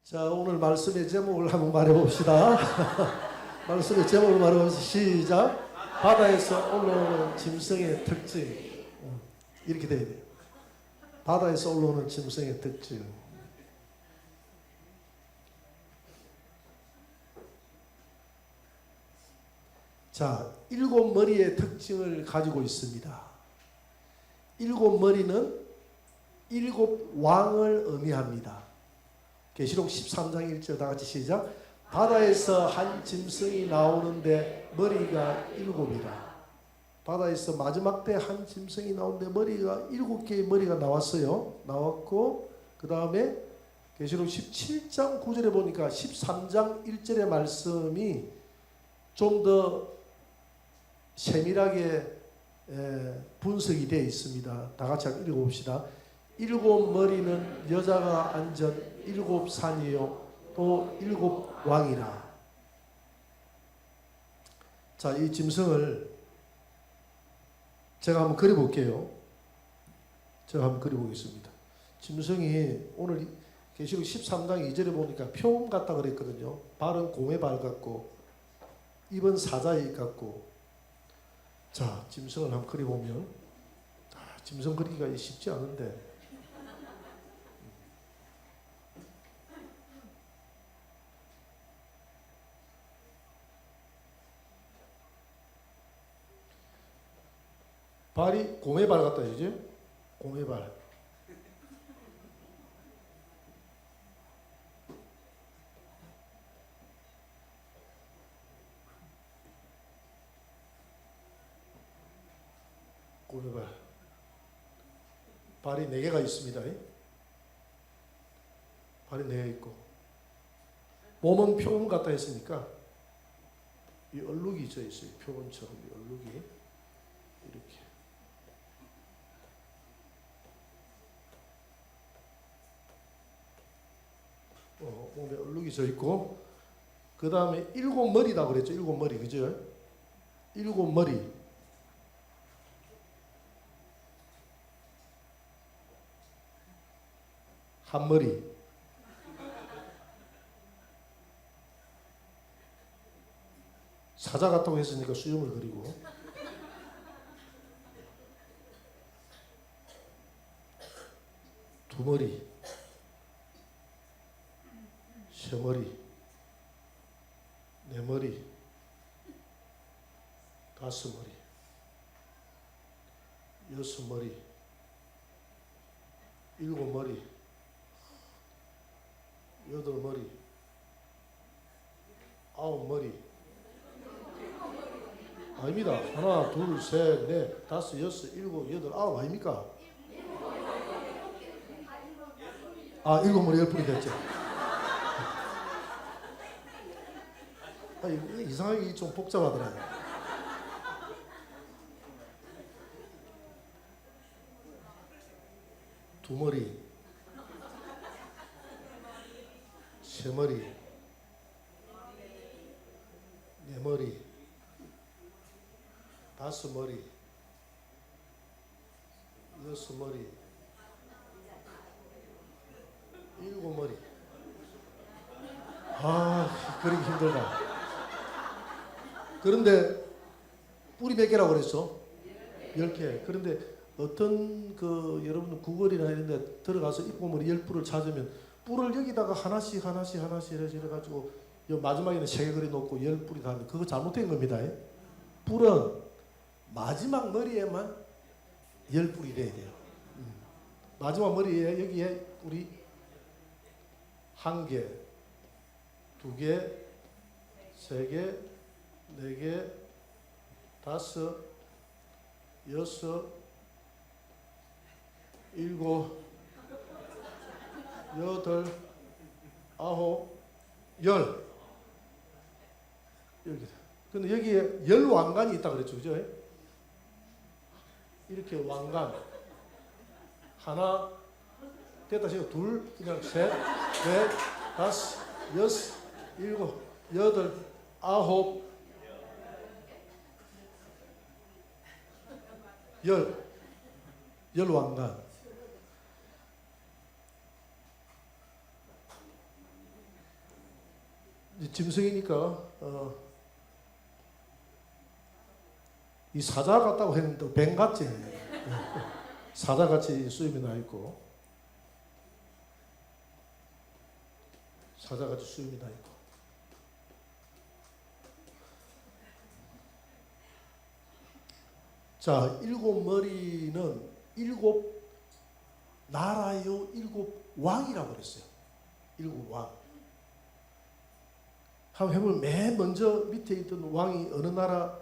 자, 오늘 말씀의 제목을 한번 말해봅시다. 말씀의 제목을 말해봅시다. 시작. 바다에서 올라오는 짐승의 특징. 이렇게 돼야 돼요. 바다에서 올라오는 짐승의 특징. 자, 7머리의 특징을 가지고 있습니다. 7머리는 7왕을 의미합니다. 계시록 13장 1절 다 같이 시작. 바다에서 한 짐승이 나오는데 머리가 7이라. 바다에서 마지막 때 한 짐승이 나오는데 머리가 7개의 머리가 나왔어요. 나왔고 그 다음에 계시록 17장 9절에 보니까 13장 1절의 말씀이 좀 더 세밀하게 분석이 되어 있습니다. 다 같이 한번 읽어봅시다. 7머리는 여자가 앉은 7산이요 또 7왕이라. 자, 이 짐승을 제가 한번 그려볼게요. 제가 한번 그려보겠습니다. 짐승이 오늘 계시록 13장 2절에 보니까 표범 같다 그랬거든요. 발은 곰의 발 같고 입은 사자의 입 같고. 자, 짐승을 한번 그려보면 짐승 그리기가 쉽지 않은데 발이 곰의 발 같다 이제. 곰의 발. 곰의 발. 발이 4개가 있습니다. 발이 4개 있고 몸은 표범 같다 했으니까 이 얼룩이 져 있어요. 표범처럼 이 얼룩이 이렇게. 몸에 얼룩이 져 있고 그 다음에 7머리다 그랬죠. 7머리 그죠? 7머리. 한 머리. 사자 같다고 했으니까 수염을 그리고 두 머리, 세 머리, 네 머리, 다섯 머리, 여섯 머리, 일곱 머리, 여덟 머리, 아홉 머리. 아닙니다. 하나, 둘, 셋, 넷, 다섯, 여섯, 일곱, 여덟, 아홉 아닙니까? 아, 7머리 10뿌리 됐죠. 이상하게 좀 복잡하더라고요. 두 머리, 세 머리, 네 머리, 다섯 머리, 여섯 머리, 일곱 머리. 아, 그리기 힘들다. 그런데 뿔이 몇 개라고 그랬어? 10개. 그런데 어떤 여러분 구걸이나 이런 데 들어가서 입고머리 10뿔을 찾으면 뿔을 여기다가 하나씩 해가지고 마지막에는 3개 그려놓고 10뿔이 다 하는데 그거 잘못된 겁니다. 뿔은 마지막 머리에만 10뿔이 돼야 돼요. 마지막 머리에 여기에 뿔이 1개, 2개, 3개, 4개, 5, 6, 7, 8, 9, 10. 여기. 근데 여기에 10왕관이 있다 그랬죠. 그죠? 이렇게 왕관. 하나, 됐다 싶어. 둘, 그냥 셋, 넷, 다섯, 여섯, 일곱, 여덟, 아홉, 열 왕관. 이제 짐승이니까 이 사자 같다고 했는데 또 뱀 같지. 사자 같이 수염이 나 있고, 사자 같이 수염이 나 있고. 자, 일곱 머리는 일곱 나라요, 일곱 왕이라고 그랬어요. 일곱 왕. 한번 해보면 맨 먼저 밑에 있던 왕이 어느 나라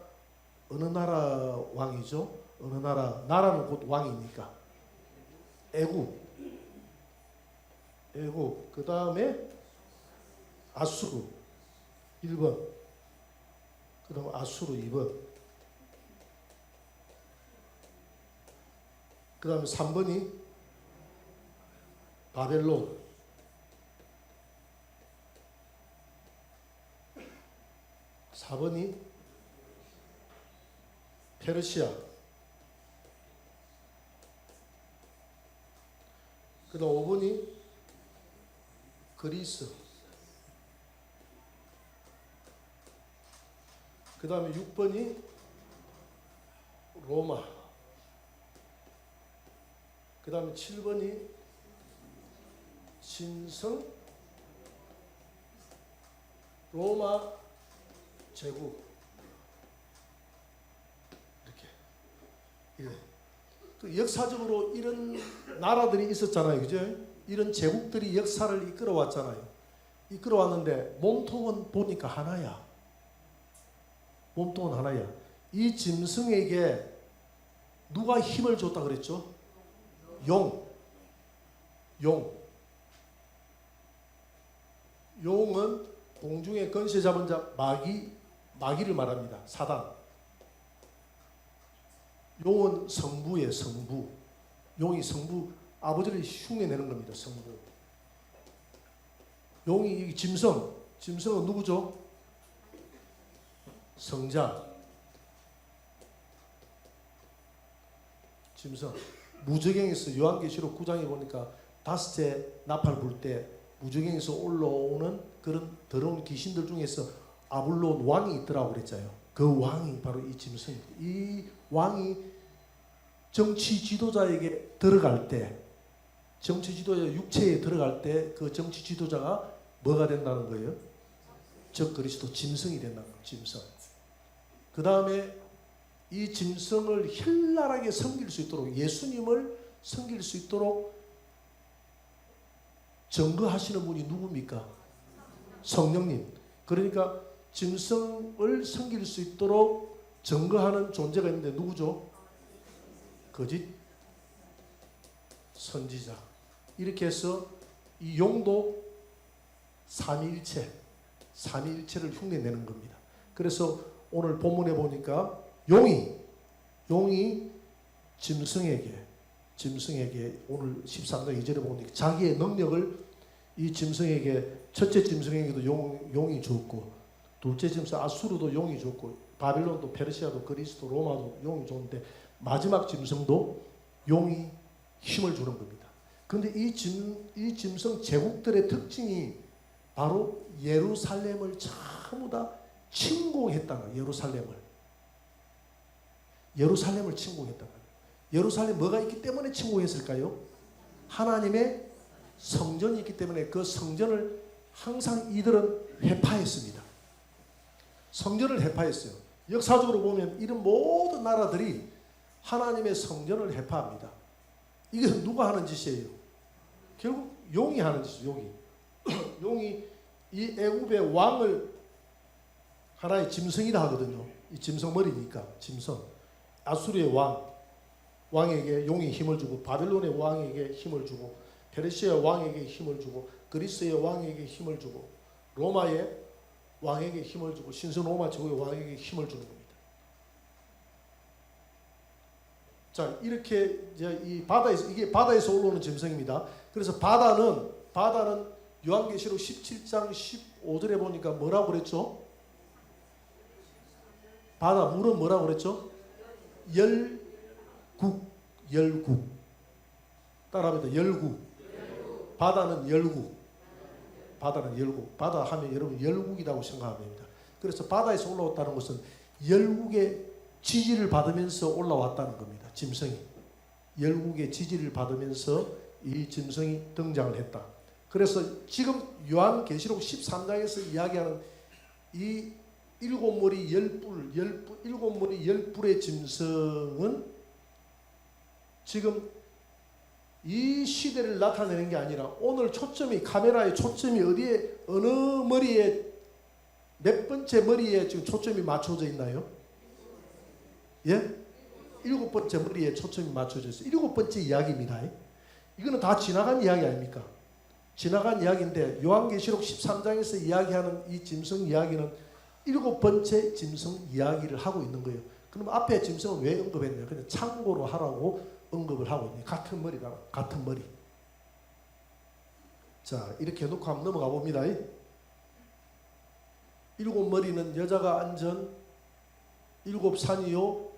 왕이죠? 어느 나라는 곧 왕이니까. 애굽. 그 다음에 아수르 1번. 그 다음에 아수르 2번. 그 다음에 3번이 바벨론. 사 번이 페르시아. 그 다음 5번이 그리스. 그 다음에 6번이 로마. 그 다음에 7번이 신성 로마 제국. 이렇게. 그 역사적으로 이런 나라들이 있었잖아요. 그죠? 이런 제국들이 역사를 이끌어왔잖아요. 이끌어왔는데 몸통은 보니까 하나야. 몸통은 하나야. 이 짐승에게 누가 힘을 줬다 그랬죠? 용은 공중에 건세 잡은 자 마귀를 말합니다. 사단. 용은 성부예요. 성부. 용이 성부 아버지를 흉내내는 겁니다. 성부. 용이 짐승은 누구죠? 성자. 짐승. 무저갱에서 요한계시록 9장에 보니까 5째 나팔 불 때 무저갱에서 올라오는 그런 더러운 귀신들 중에서 아블론 왕이 있더라고 그랬잖아요. 그 왕이 바로 이 짐승입니다. 이 왕이 정치 지도자에게 들어갈 때, 정치 지도자 육체에 들어갈 때 그 정치 지도자가 뭐가 된다는 거예요? 적 그리스도 짐승이 된다는 거예요. 짐승. 그 다음에 이 짐승을 현랄하게 섬길 수 있도록, 예수님을 섬길 수 있도록 증거하시는 분이 누굽니까? 성령님. 그러니까 짐승을 섬길 수 있도록 증거하는 존재가 있는데 누구죠? 거짓 선지자. 이렇게 해서 이 용도 삼위일체를 흉내내는 겁니다. 그래서 오늘 본문에 보니까 용이 짐승에게 오늘 13장 2절에 보니까 자기의 능력을 이 짐승에게, 첫째 짐승에게도 용이 줬고, 둘째 짐승 아수르도 용이 줬고, 바빌론도 페르시아도 그리스도 로마도 용이 줬는데 마지막 짐승도 용이 힘을 주는 겁니다. 그런데 이 짐승 제국들의 특징이 바로 예루살렘을 전부 다 침공했다는 거예요. 예루살렘을 침공했다는 거예요. 예루살렘 뭐가 있기 때문에 침공했을까요? 하나님의 성전이 있기 때문에 그 성전을 항상 이들은 회파했습니다. 성전을 회파했어요. 역사적으로 보면 이런 모든 나라들이 하나님의 성전을 회파합니다. 이게 누가 하는 짓이에요? 결국 용이 하는 짓이에요. 용이 이 애굽의 왕을 하나의 짐승이라 하거든요. 이 짐승 머리니까 짐승. 아수르의 왕에게 용이 힘을 주고, 바빌론의 왕에게 힘을 주고, 페르시아 왕에게 힘을 주고, 그리스의 왕에게 힘을 주고, 로마의 왕에게 힘을 주고, 신성 로마 제국의 왕에게 힘을 주는 겁니다. 자, 이렇게 이제 이게 바다에서 올라오는 짐승입니다. 그래서 바다는 요한계시록 17장 15절에 보니까 뭐라고 그랬죠? 바다 물은 뭐라고 그랬죠? 열국. 따라합니다. 열국. 바다는 열국. 바다는 열국. 바다 하면 여러분 열국이라고 생각하면 됩니다. 그래서 바다에서 올라왔다는 것은 열국의 지지를 받으면서 올라왔다는 겁니다. 짐승이. 열국의 지지를 받으면서 이 짐승이 등장을 했다. 그래서 지금 요한계시록 13장에서 이야기하는 이 일곱 머리 일곱 머리 열 뿔의 짐승은 지금 이 시대를 나타내는 게 아니라 오늘 초점이 카메라의 초점이 어디에 어느 머리에 몇 번째 머리에 지금 초점이 맞춰져 있나요? 예? 일곱 번째 머리에 초점이 맞춰져 있어요. 일곱 번째 이야기입니다. 이거는 다 지나간 이야기 아닙니까? 지나간 이야기인데 요한계시록 13장에서 이야기하는 이 짐승 이야기는 일곱 번째 짐승 이야기를 하고 있는 거예요. 그럼 앞에 짐승은 왜 언급했냐? 그냥 참고로 하라고 언급을 하고 있네요. 같은 머리다. 같은 머리. 자, 이렇게 해놓고 한번 넘어가 봅니다. 일곱 머리는 여자가 앉은 일곱 산이요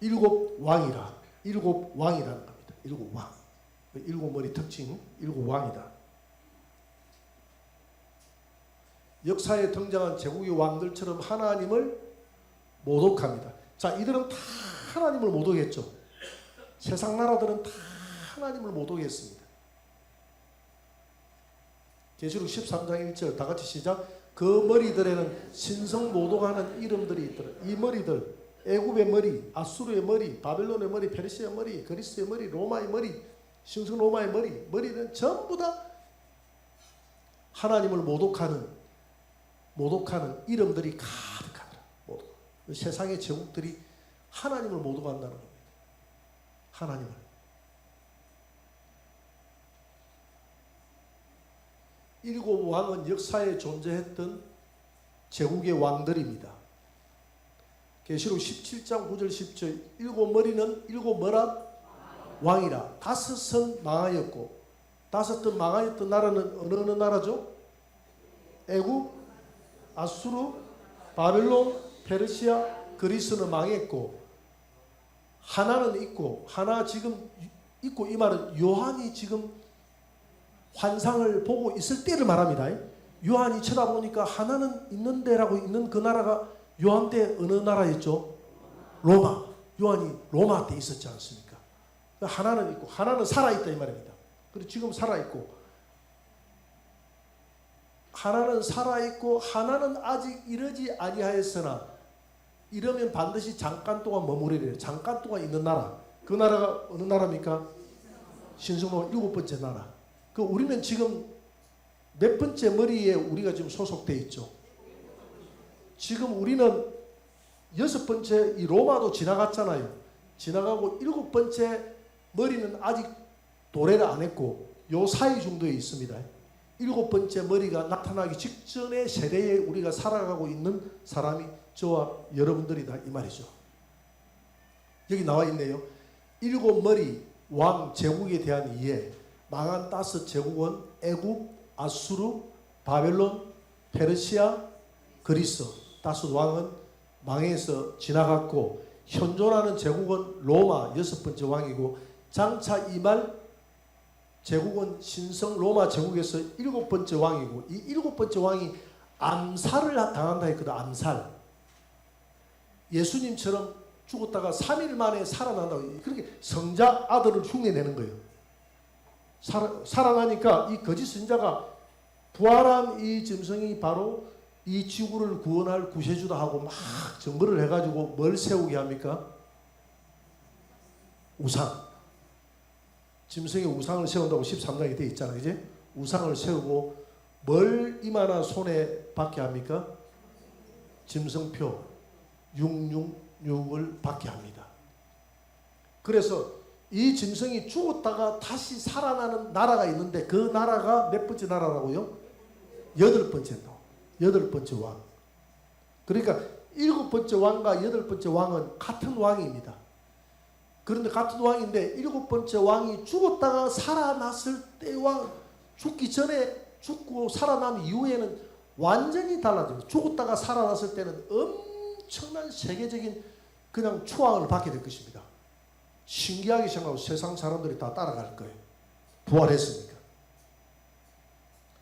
일곱 왕이라. 일곱 왕이라는 겁니다. 일곱 왕. 일곱 머리 특징, 일곱 왕이다. 역사에 등장한 제국의 왕들처럼 하나님을 모독합니다. 자, 이들은 다 하나님을 모독했죠. 세상 나라들은 다 하나님을 모독했습니다. 계시록 13장 1절 다 같이 시작. 그 머리들에는 신성 모독하는 이름들이 있더라. 이 머리들, 애굽의 머리, 아수르의 머리, 바벨론의 머리, 페르시아의 머리, 그리스의 머리, 로마의 머리, 신성 로마의 머리는 전부 다 하나님을 모독하는 이름들이 가득하더라. 세상의 제국들이 하나님을 모독한다는 겁니다. 하나님을. 일곱 왕은 역사에 존재했던 제국의 왕들입니다. 계시록 17장 9절 10절 일곱 머리는 일곱 뭐라? 왕이라. 다섯은 망하였고 다섯은 망하였던 나라는 어느 나라죠? 애굽, 아수르, 바벨론, 페르시아, 그리스는 망했고 하나는 있고 하나 지금 있고 이 말은 요한이 지금 환상을 보고 있을 때를 말합니다. 요한이 쳐다보니까 하나는 있는데라고 있는 그 나라가 요한 때 어느 나라였죠? 로마. 요한이 로마 때 있었지 않습니까? 하나는 있고 하나는 살아있다 이 말입니다. 그리고 지금 살아있고 하나는 살아있고 하나는 아직 이르지 아니하였으나 이러면 반드시 잠깐 동안 머무르리라. 잠깐 동안 있는 나라. 그 나라가 어느 나라입니까? 신성로 일곱 번째 나라. 그 우리는 지금 몇 번째 머리에 우리가 지금 소속되어 있죠? 지금 우리는 여섯 번째 이 로마도 지나갔잖아요. 지나가고 일곱 번째 머리는 아직 도래를 안 했고 요 사이 정도에 있습니다. 일곱 번째 머리가 나타나기 직전의 세대에 우리가 살아가고 있는 사람이 저와 여러분들이다 이 말이죠. 여기 나와 있네요. 일곱 머리 왕 제국에 대한 이해. 망한 다섯 제국은 애굽, 아수르, 바벨론, 페르시아, 그리스. 다섯 왕은 망해서 지나갔고 현존하는 제국은 로마 여섯 번째 왕이고 장차 이말 제국은 신성 로마 제국에서 일곱 번째 왕이고 이 일곱 번째 왕이 암살을 당한다 했거든. 암살. 예수님처럼 죽었다가 3일 만에 살아난다고. 그렇게 성자 아들을 흉내내는 거예요. 살아나니까 이 거짓 선자가 부활한 이 짐승이 바로 이 지구를 구원할 구세주다 하고 막 증거를 해가지고 뭘 세우게 합니까? 우상. 짐승의 우상을 세운다고 13장에 되어 있잖아요. 이제 우상을 세우고 뭘 이만한 손에 받게 합니까? 짐승표 666을 받게 합니다. 그래서 이 짐승이 죽었다가 다시 살아나는 나라가 있는데 그 나라가 몇 번째 나라라고요? 여덟 번째 왕. 그러니까 일곱 번째 왕과 여덟 번째 왕은 같은 왕입니다. 그런데 같은 왕인데 일곱 번째 왕이 죽었다가 살아났을 때와 죽기 전에 죽고 살아난 이후에는 완전히 달라집니다. 죽었다가 살아났을 때는 엄청난 세계적인 그냥 추앙을 받게 될 것입니다. 신기하게 생각하고 세상 사람들이 다 따라갈 거예요. 부활했으니까.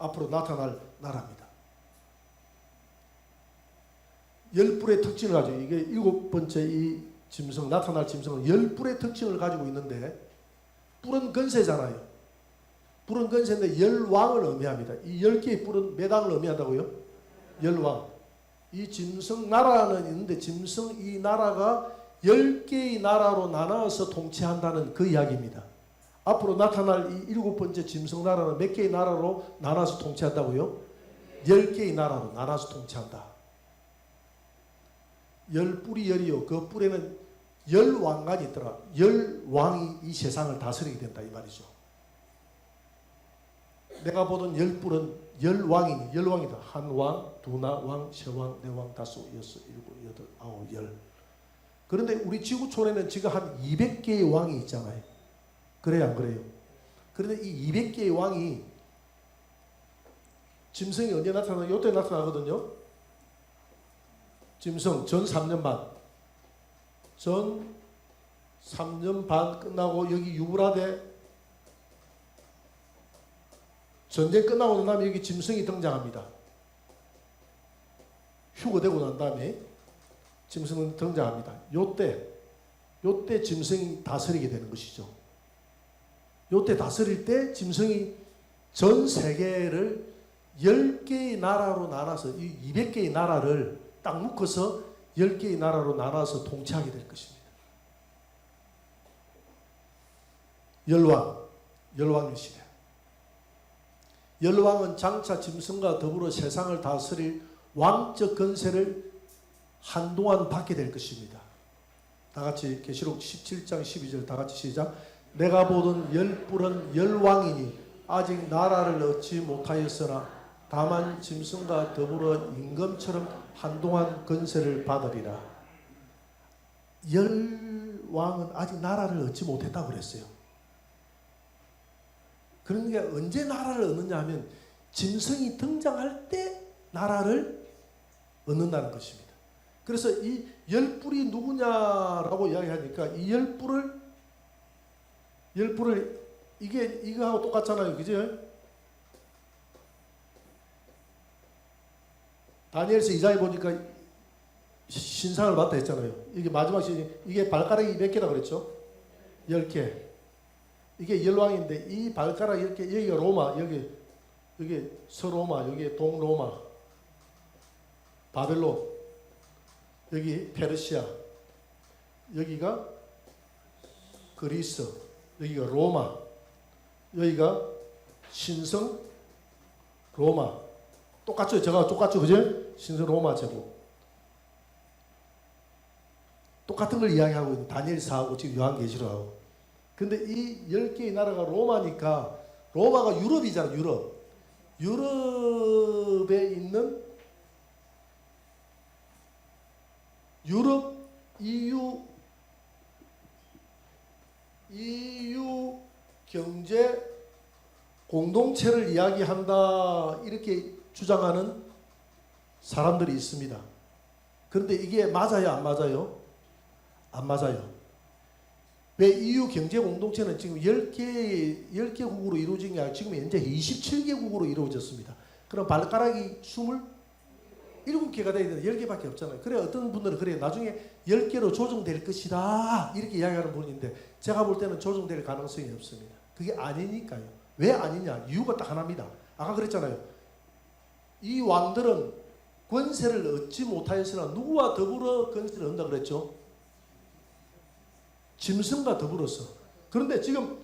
앞으로 나타날 나라입니다. 열 뿔의 특징을 가지고 이게 일곱 번째 이 짐승 나타날 짐승은 열 뿔의 특징을 가지고 있는데 뿔은 근세잖아요. 뿔은 근세인데 열왕을 의미합니다. 이 10개의 뿔은 몇 왕을 의미한다고요? 열왕. 이 짐승 나라는 있는데 짐승 이 나라가 10개의 나라로 나눠서 통치한다는 그 이야기입니다. 앞으로 나타날 이 일곱 번째 짐승 나라는 몇 개의 나라로 나눠서 통치한다고요? 10개의 나라로 나눠서 통치한다. 열 뿔이 열이요. 그 뿔에는 열 왕관이 있더라. 열 왕이 이 세상을 다스리게 된다 이 말이죠. 내가 보던 열 뿔은 열 왕이니 열 왕이다. 한 왕, 두나 왕, 세 왕, 네 왕, 다섯, 여섯, 일곱, 여덟, 아홉, 열. 그런데 우리 지구촌에는 지금 한 200개의 왕이 있잖아요. 그래요, 안 그래요? 그런데 이 200개의 왕이 짐승이 언제 나타나요? 요때 나타나거든요. 짐승 전 3년 반. 전 3년 반 끝나고 여기 유브라데 전쟁 끝나고 난 다음에 여기 짐승이 등장합니다. 휴거되고 난 다음에 짐승은 등장합니다. 요때 짐승이 다스리게 되는 것이죠. 요때 다스릴 때 짐승이 전 세계를 10개의 나라로 나눠서 이 200개의 나라를 딱 묶어서 10개의 나라로 나눠서 통치하게 될 것입니다. 열왕의 시대. 열왕은 장차 짐승과 더불어 세상을 다스릴 왕적 권세를 한동안 받게 될 것입니다. 다같이 계시록 17장 12절 다같이 시작. 내가 보던 열 뿔은 열왕이니 아직 나라를 얻지 못하였으나 다만 짐승과 더불어 임금처럼 한동안 권세를 받으리라. 열왕은 아직 나라를 얻지 못했다고 그랬어요. 그러니까 언제 나라를 얻느냐 하면 짐승이 등장할 때 나라를 얻는다는 것입니다. 그래서 이 열 뿔이 누구냐라고 이야기하니까 이 열 뿔을 이거하고 똑같잖아요. 그죠? 다니엘서 2장에 보니까 신상을 받다 했잖아요. 이게 마지막 이게 발가락이 몇 개라 그랬죠? 10개. 이게 열왕인데 이 발가락 이렇게 여기가 로마, 여기 서로마, 여기 동로마, 바벨론, 여기 페르시아, 여기가 그리스, 여기가 로마, 여기가 신성 로마. 똑같죠? 제가 똑같죠? 그죠? 신성 로마 제국. 똑같은 걸 이야기하고 있는 다니엘서하고 지금 요한계시록하고. 근데 이 10개의 나라가 로마니까 로마가 유럽이잖아. 유럽에 있는 유럽 EU 경제 공동체를 이야기한다 이렇게 주장하는 사람들이 있습니다. 그런데 이게 맞아요? 안 맞아요? 안 맞아요. 왜 EU 경제 공동체는 지금 10개국으로 이루어진 게 아니라 지금 현재 27개국으로 이루어졌습니다. 그럼 발가락이 27개가 돼야 되는데 10개밖에 없잖아요. 그래 어떤 분들은 그래 나중에 10개로 조정될 것이다 이렇게 이야기하는 분인데 제가 볼 때는 조정될 가능성이 없습니다. 그게 아니니까요. 왜 아니냐? 이유가 딱 하나입니다. 아까 그랬잖아요. 이 왕들은 권세를 얻지 못하였으나 누구와 더불어 권세를 얻는다 그랬죠? 짐승과 더불어서. 그런데 지금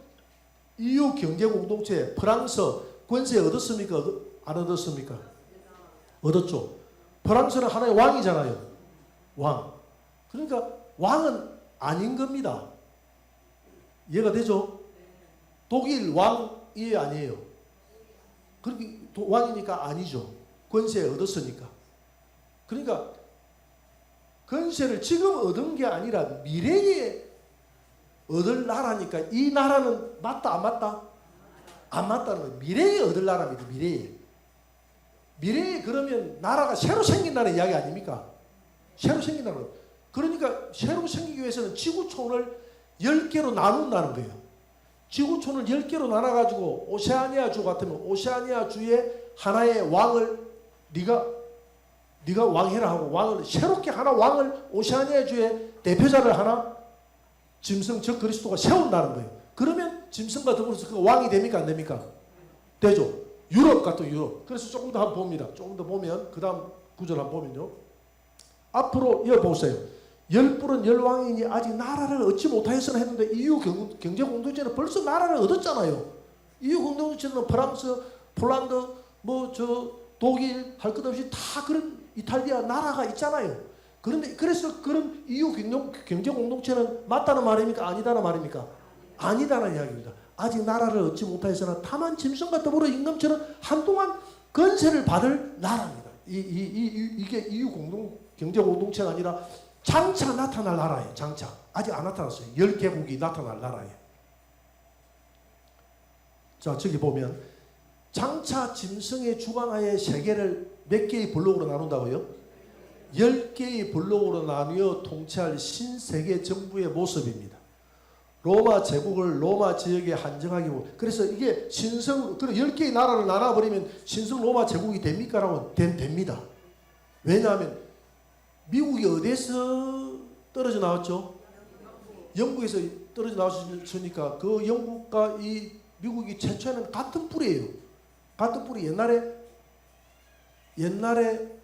EU 경제공동체 프랑스 권세 얻었습니까? 안 얻었습니까? 얻었죠. 프랑스는 하나의 왕이잖아요. 왕. 그러니까 왕은 아닌 겁니다. 이해가 되죠? 독일 왕이 아니에요. 그렇게 왕이니까 아니죠. 권세 얻었으니까. 그러니까 권세를 지금 얻은 게 아니라 미래에 얻을 나라니까 이 나라는 맞다 안 맞다? 안 맞다는 거예요. 미래에 얻을 나라입니다. 미래에 그러면 나라가 새로 생긴다는 이야기 아닙니까? 새로 생긴다는 거예요. 그러니까 새로 생기기 위해서는 지구촌을 10개로 나눈다는 거예요. 지구촌을 10개로 나눠가지고 오세아니아주 같으면 오세아니아주의 하나의 왕을 네가 왕해라 하고 왕을 새롭게 하나 왕을 오세아니아주의 대표자를 하나 짐승 즉 그리스도가 세운다는 거예요. 그러면 짐승과 더불어서 그 왕이 됩니까 안 됩니까? 되죠. 유럽 같은 유럽. 그래서 조금 더 한번 봅니다. 조금 더 보면 그 다음 구절 한번 보면요. 앞으로 이어 보세요. 열불은 열왕이니 아직 나라를 얻지 못하였으나 했는데 EU 경제공동체는 벌써 나라를 얻었잖아요. EU 공동체는 프랑스, 폴란드, 독일 할 것 없이 다 그런 이탈리아 나라가 있잖아요. 그런데 그래서 그런 EU 경제공동체는 맞다는 말입니까? 아니다는 말입니까? 아니다는 이야기입니다. 아직 나라를 얻지 못하였으나 다만 짐승과 더불어 임금처럼 한동안 건세를 받을 나라입니다. 이게 EU 경제공동체가 아니라 장차 나타날 나라예요. 장차. 아직 안 나타났어요. 10개국이 나타날 나라예요. 자, 저기 보면 장차 짐승의 주관하에 세계를 몇 개의 블록으로 나눈다고요? 10개의 블록으로 나누어 통치할 신세계 정부의 모습입니다. 로마 제국을 로마 지역에 한정하기 위해 그래서 이게 신성 10개의 나라를 나눠버리면 신성 로마 제국이 됩니까? 라고 됩니다. 왜냐하면 미국이 어디에서 떨어져 나왔죠? 영국에서 떨어져 나왔으니까 그 영국과 이 미국이 최초에는 같은 뿌리예요. 같은 뿌리. 옛날에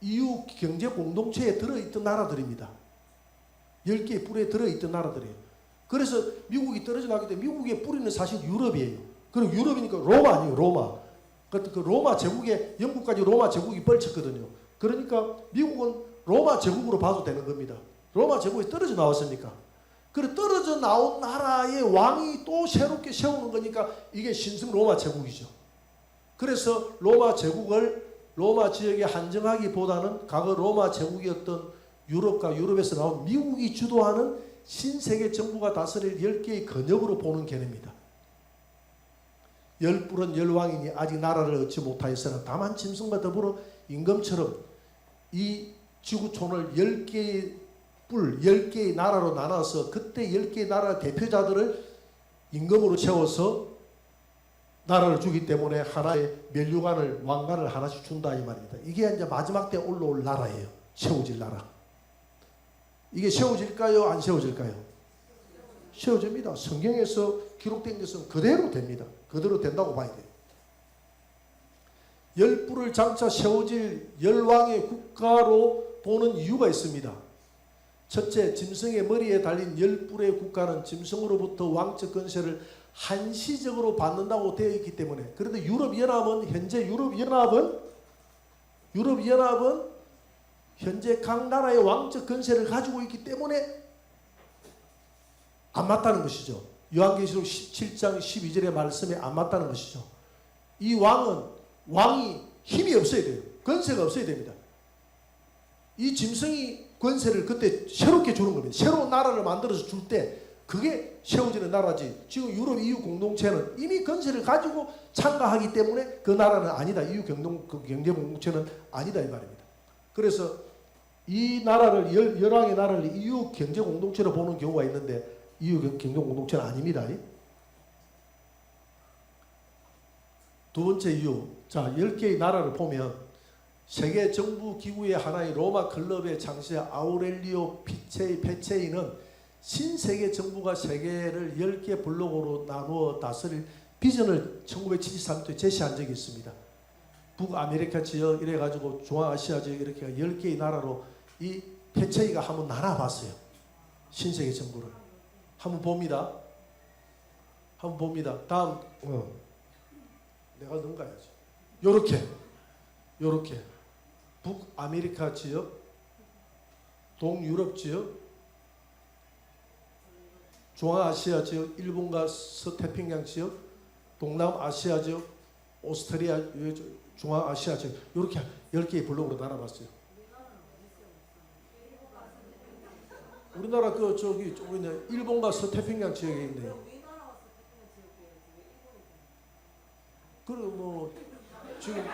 EU 경제 공동체에 들어있던 나라들입니다. 10개의 뿌리에 들어있던 나라들이에요. 그래서 미국이 떨어져 나기 때문에 미국의 뿌리는 사실 유럽이에요. 그리고 유럽이니까 로마 아니에요. 로마. 그 로마 제국에 영국까지 로마 제국이 펼쳤거든요. 그러니까 미국은 로마 제국으로 봐도 되는 겁니다. 로마 제국에 떨어져 나왔으니까. 그래 떨어져 나온 나라의 왕이 또 새롭게 세우는 거니까 이게 신성 로마 제국이죠. 그래서 로마 제국을 로마 지역에 한정하기보다는 과거 로마 제국이었던 유럽과 유럽에서 나온 미국이 주도하는 신세계 정부가 다스릴 10개의 권역으로 보는 개념입니다. 열불은 열왕이니 아직 나라를 얻지 못하였으나 다만 짐승과 더불어 임금처럼 이 지구촌을 10개의 10개의 나라로 나눠서 그때 10개의 나라 대표자들을 임금으로 채워서 나라를 주기 때문에 하나의 멸류관을 왕관을 하나씩 준다 이 말입니다. 이게 이제 마지막 때 올라올 나라예요. 세워질 나라. 이게 세워질까요? 안 세워질까요? 세워집니다. 성경에서 기록된 것은 그대로 됩니다. 그대로 된다고 봐야 돼요. 열불을 장차 세워질 열왕의 국가로 보는 이유가 있습니다. 첫째, 짐승의 머리에 달린 열불의 국가는 짐승으로부터 왕적 권세를 한시적으로 받는다고 되어 있기 때문에. 그런데 유럽연합은 현재 유럽연합은 현재 각 나라의 왕적 권세를 가지고 있기 때문에 안 맞다는 것이죠. 요한계시록 17장 12절의 말씀에 안 맞다는 것이죠. 이 왕이 힘이 없어야 돼요. 권세가 없어야 됩니다. 이 짐승이 권세를 그때 새롭게 주는 겁니다. 새로운 나라를 만들어서 줄 때 그게 세워지는 나라지. 지금 유럽 EU 공동체는 이미 권세를 가지고 참가하기 때문에 그 나라는 아니다. EU 경제 공동체는 아니다 이 말입니다. 그래서 이 나라를 열왕의 나라를 EU 경제 공동체로 보는 경우가 있는데 EU 경제 공동체는 아닙니다. 두 번째 이유. 자, 10개의 나라를 보면 세계 정부 기구의 하나의 로마 클럽의 창시자 아우렐리오 페체이는 신세계 정부가 세계를 10개 블록으로 나누어 다스릴 비전을 1973년도에 제시한 적이 있습니다. 북아메리카 지역 이래가지고 중앙아시아 지역 이렇게 10개의 나라로 이 페체이가 한번 나눠봤어요. 신세계 정부를. 한번 봅니다. 다음 내가 넘가야지. 요렇게 북아메리카 지역, 동유럽 지역, 중앙아시아 지역, 일본과 서태평양 지역, 동남아시아 지역, 오스트리아, 중앙아시아 지역 이렇게 10개의 블록으로 나눠봤어요. 우리나라 일본과 서태평양 지역에 있네요. 그리고 지금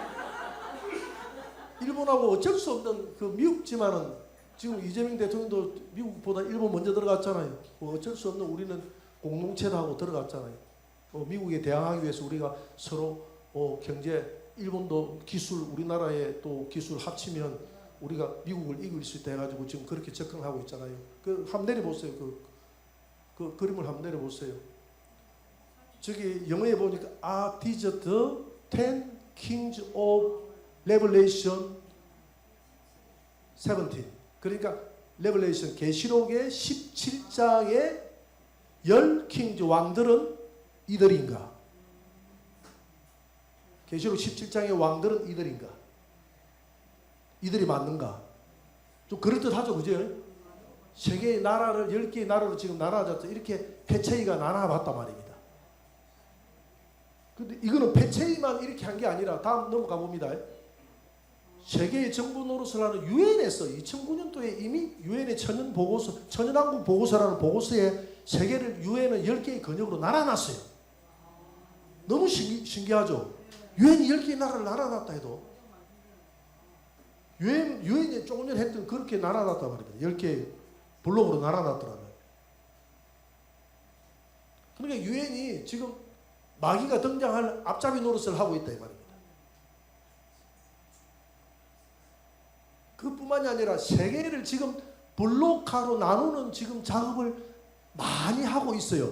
일본하고 어쩔 수 없는 미국지만은 지금 이재명 대통령도 미국보다 일본 먼저 들어갔잖아요. 어쩔 수 없는 우리는 공동체도 하고 들어갔잖아요. 미국에 대항하기 위해서 우리가 서로 경제, 일본도 기술, 우리나라의 또 기술 합치면 우리가 미국을 이길 수 있다 해가지고 지금 그렇게 접근하고 있잖아요. 한번 내려보세요. 그 그림을 한번 내려보세요. 저기 영어에 보니까 these the 10 kings of Revelation 17. 그러니까 레벨레이션 계시록의 17장의 10 킹즈 왕들은 이들인가? 계시록 17장의 왕들은 이들인가? 이들이 맞는가? 좀 그럴듯하죠, 그죠? 세계의 나라를 10개의 나라로 지금 나눠졌다. 이렇게 페체이가 나눠봤단 말입니다. 근데 이거는 페체이만 이렇게 한 게 아니라 다음 넘어가 봅니다. 세계의 정부 노릇을 하는 유엔에서 2009년도에 이미 유엔의 천연왕국 보고서라는 보고서에 세계를 유엔은 10개의 권역으로 나눠놨어요. 너무 신기하죠? 유엔이 10개의 나라를 나눠놨다 해도 유엔이 조금 전에 했던 그렇게 나눠놨단 말입니다. 10개의 블록으로 나눠놨더라고요. 그러니까 유엔이 지금 마귀가 등장할 앞잡이 노릇을 하고 있다 이 말입니다. 그뿐만이 아니라 세계를 지금 블록화로 나누는 지금 작업을 많이 하고 있어요.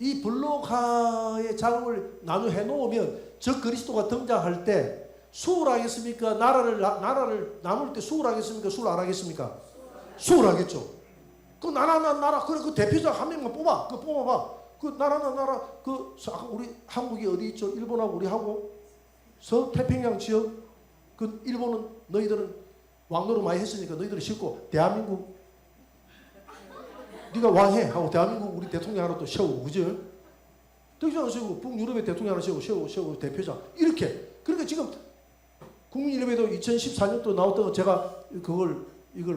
이 블록화의 작업을 나누어 놓으면 저 그리스도가 등장할 때 수월하겠습니까? 나라를 나눌 때 수월하겠습니까? 수월 안 하겠습니까? 수월하겠죠. 그 나라 그래 그 대표자 한 명만 뽑아. 그 뽑아봐. 그 나라 우리 한국이 어디 있죠? 일본하고 우리하고 서태평양 지역. 그 일본은 너희들은 왕노릇 많이 했으니까 너희들은 싫고 대한민국 네가 왕해 하고 대한민국 우리 대통령 하나 또 세우고 그죠? 대통령 세우고 북유럽의 대통령 하나 세우고 대표자 이렇게. 그러니까 지금 국민일보에도 2014년도 나왔던 제가 이걸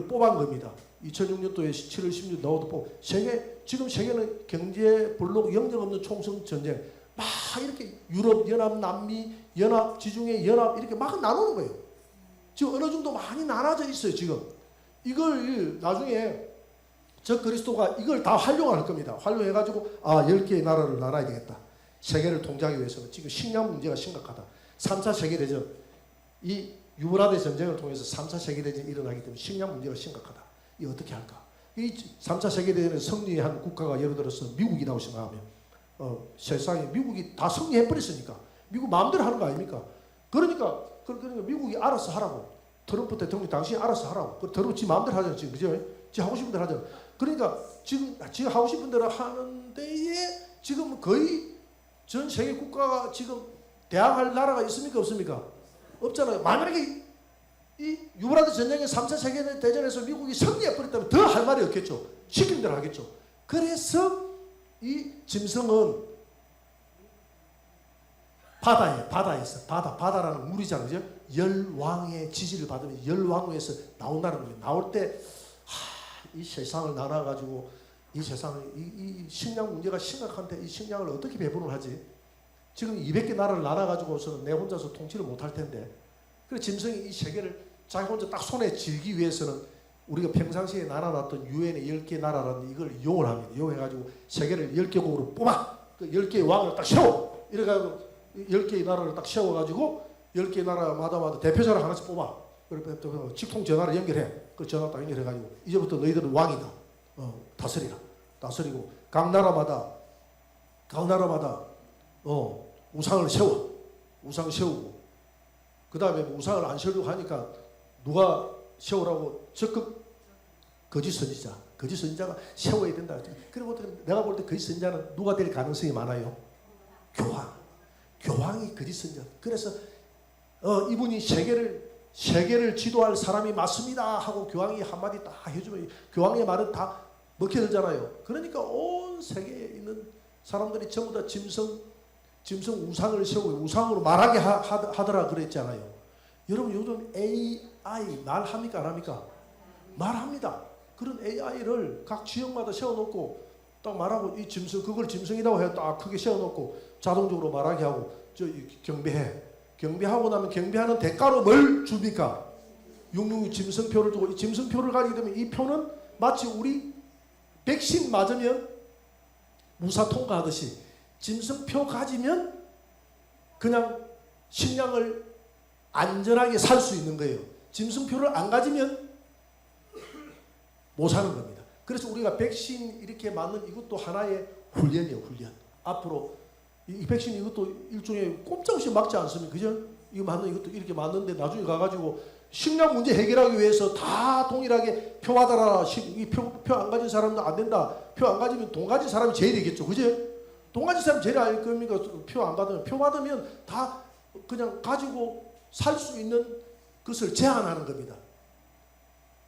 뽑은 겁니다. 2006년도에 7월 16일 나와도 지금 세계는 경제 블록 영역 없는 총성 전쟁 막 이렇게 유럽 연합, 남미 연합, 지중해 연합 이렇게 막 나누는 거예요. 지금 어느 정도 많이 나눠져 있어요. 지금 이걸 나중에 저 그리스도가 이걸 다 활용할 겁니다. 활용해가지고 10개의 나라를 나눠야 되겠다. 세계를 통제하기 위해서는 지금 식량 문제가 심각하다. 3차 세계대전 이 유브라데 전쟁을 통해서 3차 세계대전이 일어나기 때문에 식량 문제가 심각하다. 이 어떻게 할까? 이 3차 세계대전에 승리한 국가가 예를 들어서 미국이라고 생각하면 세상에 미국이 다 승리해버렸으니까 미국 마음대로 하는 거 아닙니까? 그러니까 미국이 알아서 하라고. 트럼프 대통령이 당신이 알아서 하라고. 트럼프 지 마음대로 하잖아요. 지금 그죠? 지 하고 싶은 대로 하잖아요. 그러니까 지금 하고 싶은 대로 하는 데에 지금 거의 전 세계 국가가 지금 대항할 나라가 있습니까? 없습니까? 없잖아요. 만약에 이 유브라데 전쟁의 3차 세계대전에서 미국이 승리해버렸다면 더 할 말이 없겠죠. 시킨 대로 하겠죠. 그래서 이 짐승은 바다라는 물이잖아요. 그죠? 열왕의 지지를 받으면 열왕후에서 나온다는 거예요. 나올 때 이 세상을 나눠가지고 이 세상을 이 식량 문제가 심각한데 이 식량을 어떻게 배분을 하지? 지금 200개 나라를 나눠가지고서는 내 혼자서 통치를 못할 텐데 그래서 짐승이 이 세계를 자기 혼자 딱 손에 쥐기 위해서는 우리가 평상시에 나눠놨던 유엔의 10개 나라라는 이걸 이용을 합니다. 이용해가지고 세계를 10개국으로 뽑아! 그 10개의 왕을 딱 세워! 이래가지고 10개의 나라를 딱 세워가지고 10개의 나라마다 대표자를 하나씩 뽑아. 그리고 직통 전화를 연결해. 그 전화 딱 연결해가지고 이제부터 너희들은 왕이다. 다스리라. 다스리고 각 나라마다 우상을 세워. 우상 세우고 그 다음에 우상을 안 세우려고 하니까 누가 세우라고 적극 거짓 선지자가 세워야 된다. 그리고 내가 볼 때 거짓 선지자는 누가 될 가능성이 많아요? 교황이 거짓 선지자. 그래서 이분이 세계를 지도할 사람이 맞습니다 하고 교황이 한마디 딱 해주면 교황의 말은 다 먹혀들잖아요. 그러니까 온 세계에 있는 사람들이 전부 다 짐승 우상을 세우고 우상으로 말하게 하더라 그랬잖아요. 여러분 요즘 AI 말합니까 안 합니까? 말합니다. 그런 AI를 각 지역마다 세워놓고 딱 말하고 이 짐승 그걸 짐승이라고 해서 딱 크게 세워놓고 자동적으로 말하게 하고 경배하고 나면 경배하는 대가로 뭘 줍니까? 666 짐승표를 주고 이 짐승표를 가지게 되면 이 표는 마치 우리 백신 맞으면 무사 통과하듯이 짐승표 가지면 그냥 식량을 안전하게 살 수 있는 거예요. 짐승표를 안 가지면 못 사는 겁니다. 그래서 우리가 백신 이렇게 맞는 이것도 하나의 훈련이에요. 훈련. 앞으로 이 백신 이것도 일종의 꼼짝없이 막지 않습니까? 그죠? 이거 맞는 이것도 이렇게 맞는데 나중에 가가지고 식량 문제 해결하기 위해서 다 동일하게 표 받아라. 표 안 가진 사람도 안 된다. 표 안 가지면 돈 가진 사람이 제일 되겠죠. 그죠? 돈 가진 사람이 제일 알 겁니까? 표 안 받으면. 표 받으면 다 그냥 가지고 살 수 있는 것을 제한하는 겁니다.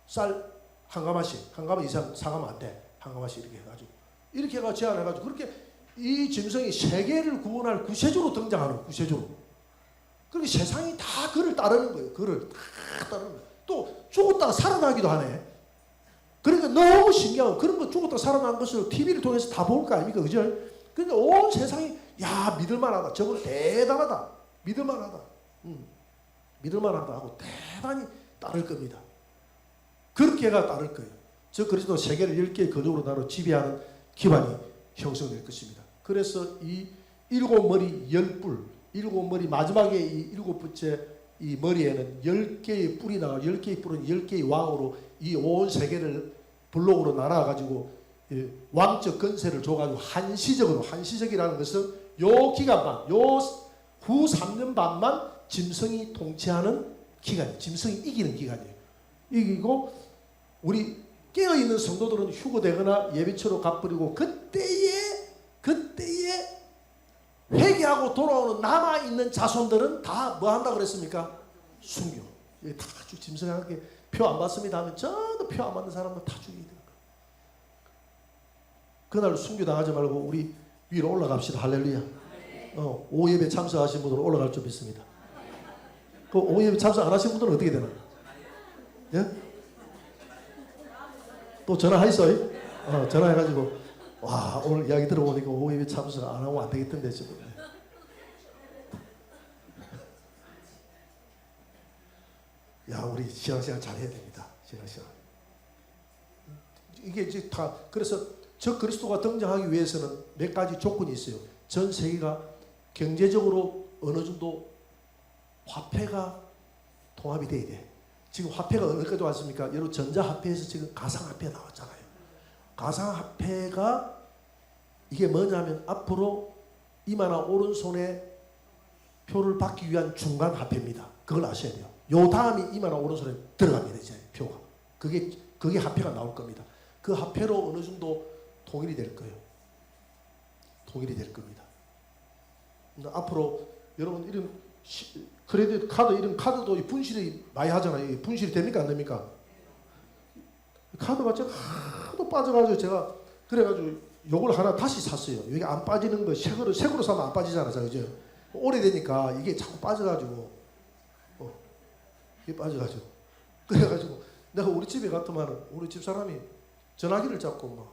쌀 한 가마씩, 한 가마 이상 사가면 안 돼. 한 가마씩 이렇게 해가지고. 이렇게 해가 제한해가지고 그렇게 이 짐승이 세계를 구원할 구세주로 등장하는 구세주로. 그렇게 세상이 다 그를 따르는 거예요. 그를 다 따르는 거예요. 또 죽었다가 살아나기도 하네. 그러니까 너무 신기하고 그런 거 죽었다가 살아난 것을 TV를 통해서 다 볼 거 아닙니까? 그죠? 그러니까 온 세상이 야 믿을만하다. 저건 대단하다. 믿을만하다. 믿을만하다 하고 대단히 따를 겁니다. 그렇게가 따를 거예요. 저 그리스도 세계를 10개의 거족으로 나눠 지배하는 기반이 형성될 것입니다. 그래서 이 7머리 10뿔, 7머리 마지막에 이 7번째 이 머리에는 10개의 뿔이 나와 10개의 뿔은 10개의 왕으로 이 온 세계를 블록으로 나눠가지고 왕적 건세를 줘가지고 한시적이라는 것은 요 기간만, 요 후 3년 반만 짐승이 통치하는 기간이에요. 짐승이 이기는 기간이에요. 이기고 우리 깨어있는 성도들은 휴거되거나 예비처로 갚으리고 그때에 회개하고 돌아오는 남아있는 자손들은 다 뭐 한다고 그랬습니까? 순교. 다 짐승하게 표 안 받습니다 하면 전부 표 안 받는 사람은 다 죽이게 되는 거예요. 그날 순교 당하지 말고 우리 위로 올라갑시다. 할렐루야. 오예배 참석하신 분들은 올라갈 줄 믿습니다. 그 오예배 참석 안 하신 분들은 어떻게 되나요? 예? 또 전화하이소이? 전화해가지고 와 오늘 이야기 들어보니까 오예배 참석 안 하면 안 되겠던데 지금. 야 우리 신앙생활 잘해야 됩니다. 신앙생활. 이게 이제 다 그래서 저 그리스도가 등장하기 위해서는 몇 가지 조건이 있어요. 전 세계가 경제적으로 어느 정도 화폐가 통합이 돼야 돼. 지금 화폐가 어느까지 왔습니까? 여러분 전자화폐에서 지금 가상화폐 나왔잖아요. 가상화폐가 이게 뭐냐면 앞으로 이마나 오른손에 표를 받기 위한 중간 화폐입니다. 그걸 아셔야 돼요. 요 다음이 이마나 오른손에 들어갑니다. 이제 표가. 그게 화폐가 나올 겁니다. 그 화폐로 어느 정도 통일이 될 거예요. 통일이 될 겁니다. 앞으로 여러분 이런 크레딧 카드 이런 카드도 분실이 많이 하잖아요. 분실이 됩니까 안 됩니까? 카드가 제가 하도 빠져가지고 제가 그래가지고 요걸 하나 다시 샀어요. 여기 안 빠지는 거 새거로 사면 안 빠지잖아. 이제 오래되니까 이게 자꾸 빠져가지고 이게 빠져가지고 그래가지고 내가 우리 집에 갔더만 우리 집 사람이 전화기를 잡고 막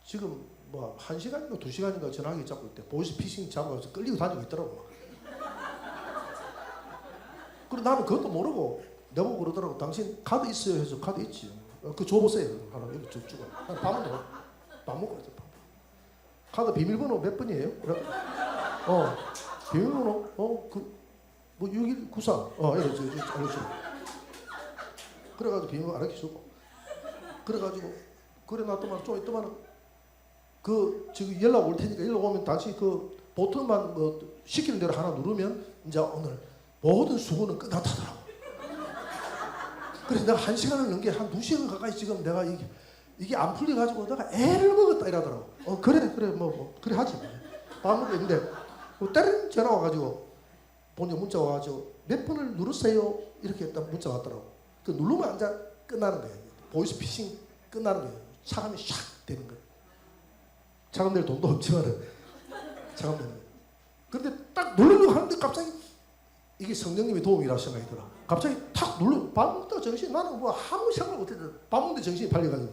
지금 뭐 1시간인가 2시간인가 전화기 잡고 있대. 보이스피싱 잡아서 끌리고 다니고 있더라고. 그래 나는 그것도 모르고 내보고 그러더라고. 당신 카드 있어요? 해서 카드 있지. 그 줘보세요. 하나 여기 주고. 밥 먹고 있어. 카드 비밀번호 몇 번이에요? 그래. 비밀번호 뭐 6193. 이렇게 알려줘. 그래가지고 비밀번호 알려주고. 그래가지고 그래 놨더만 좀 있더만 지금 연락 올 테니까 연락 오면 당신 그 버튼만 뭐 시키는 대로 하나 누르면 이제 오늘 모든 수고는 끝났다더라고. 그래서 내가 1시간을 넘게 한 2시간 가까이 지금 내가 이게 안 풀려가지고 내가 애를 먹었다 이러더라고. 그래 그래 하지. 밥 먹고 있는데 때린 전화 와가지고 본인 문자 와가지고 몇 번을 누르세요 이렇게 했다 문자 왔더라고. 그 누르면 이제 끝나는 거예요. 보이스피싱 끝나는 거예요. 차감이 샥 되는 거예요. 차감될 돈도 없지만은 차감되는 거예요. 그런데 딱 누르려고 하는데 갑자기 이게 성령님의 도움이라고 생각이 들어. 갑자기 탁 눌러 밥 먹다가 정신이 나는 뭐 아무 생각을 못했는데 밥 먹는데 정신이 팔려가지고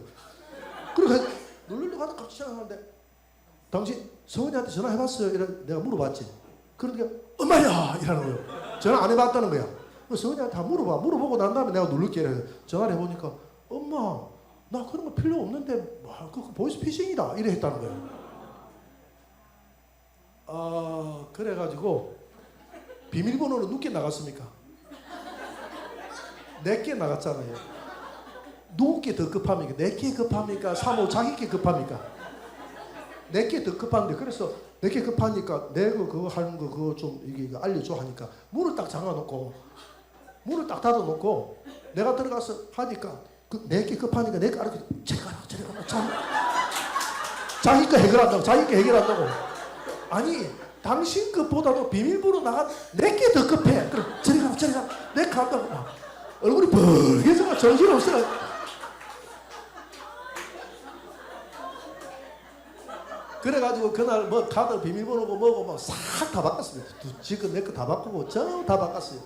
그래서 누르려고 하다가 갑자기 생각하는데 당신 성은이한테 전화해봤어요? 이래 내가 물어봤지. 그러니까 엄마야 이러는 거예요. 전화 안 해봤다는 거야. 성은이한테 다 물어보고 난 다음에 내가 누를게. 전화를 해보니까 엄마 나 그런 거 필요 없는데 그거 보이스피싱이다 이래 했다는 거예요. 그래가지고 비밀번호는 누께 나갔습니까? 내게 나갔잖아요. 누구께 더 급합니까? 내게 급합니까? 사모 자기께 급합니까? 내게 더 급한데, 그래서 내게 급하니까 내가 그거 하는 거 그거 좀 이게 알려줘 하니까 문을 딱 잠가놓고 문을 딱 닫아놓고 내가 들어가서 하니까 내게 급하니까 내가 알아서 저리 가라 자기 거 해결한다고, 자기 거 해결한다고. 아니 당신 것보다도 비밀번호 나간 내게 더 급해. 그럼 저리 가 내가 간다고. 얼굴이 벌게져가 정신없어. 그래가지고 그날 뭐 카드 비밀번호고 뭐고 뭐 싹 다 바꿨습니다. 지금 내 거 다 바꾸고 저 다 바꿨어요.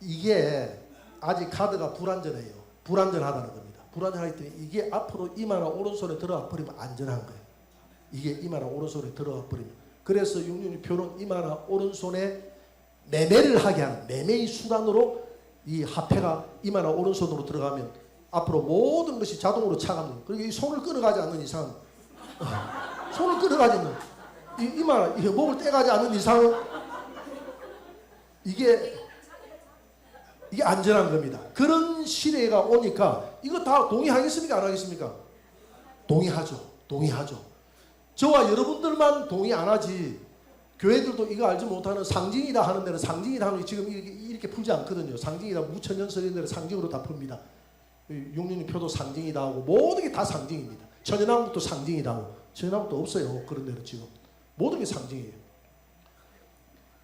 이게 아직 카드가 불안전해요. 불안전하다는 겁니다. 불안전하기 때문에 이게 앞으로 이마나 오른손에 들어가 버리면 안전한 거예요. 이게 이마나 오른손에 들어가 버리면. 그래서 666표는 이마나 오른손에 매매를 하게 하는 매매의 수단으로 이 화폐가 이마나 오른손으로 들어가면 앞으로 모든 것이 자동으로 차갑니다. 그리고 이 손을 끊어가지 않는 이상 손을 끊어가지 않는 이마나 목을 떼가지 않는 이상은 이게 안전한 겁니다. 그런 시대가 오니까 이거 다 동의하겠습니까? 안 하겠습니까? 동의하죠. 저와 여러분들만 동의 안 하지 교회들도 이거 알지 못하는 상징이다 하는 데는 상징이다 하는 게 지금 이렇게 풀지 않거든요. 상징이다 무천년설 이런 데는 상징으로 다 풉니다. 666표도 상징이다 하고 모든 게 다 상징입니다. 천연왕국도 상징이다 하고 천연왕국도 없어요. 그런 데는 지금 모든 게 상징이에요.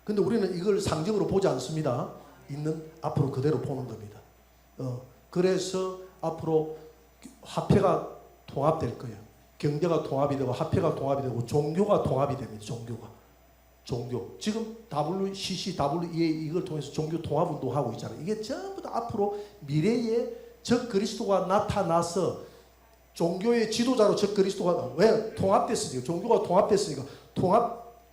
근데 우리는 이걸 상징으로 보지 않습니다. 있는 앞으로 그대로 보는 겁니다. 그래서 앞으로 화폐가 통합될 거예요. 경제가 통합이 되고 화폐가 통합이 되고 종교가 통합이 됩니다. 종교. 지금 WCC, WEA 이걸 통해서 종교 통합 운동하고 있잖아요. 이게 전부 다 앞으로 미래에 적 그리스도가 나타나서 종교의 지도자로 적 그리스도가 왜 통합됐으니까 종교가 통합됐으니까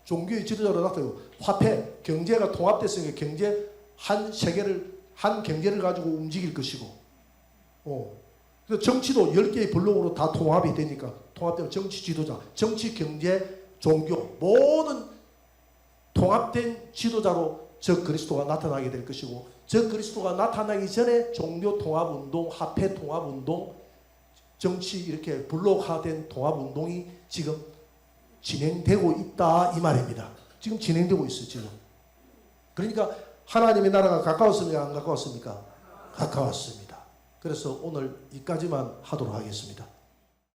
종교의 지도자로 나타나고 화폐 경제가 통합됐으니까 경제 한 세계를 한 경제를 가지고 움직일 것이고 그래서 정치도 10개의 블록으로 다 통합이 되니까 통합되면 정치 지도자, 정치 경제 종교 모든 통합된 지도자로 적 그리스도가 나타나게 될 것이고 적 그리스도가 나타나기 전에 종교 통합 운동, 화폐 통합 운동, 정치 이렇게 블록화된 통합 운동이 지금 진행되고 있다 이 말입니다. 지금 진행되고 있어요. 지금. 그러니까 하나님의 나라가 가까웠습니까? 안 가까웠습니까? 가까웠습니다. 그래서 오늘 이까지만 하도록 하겠습니다.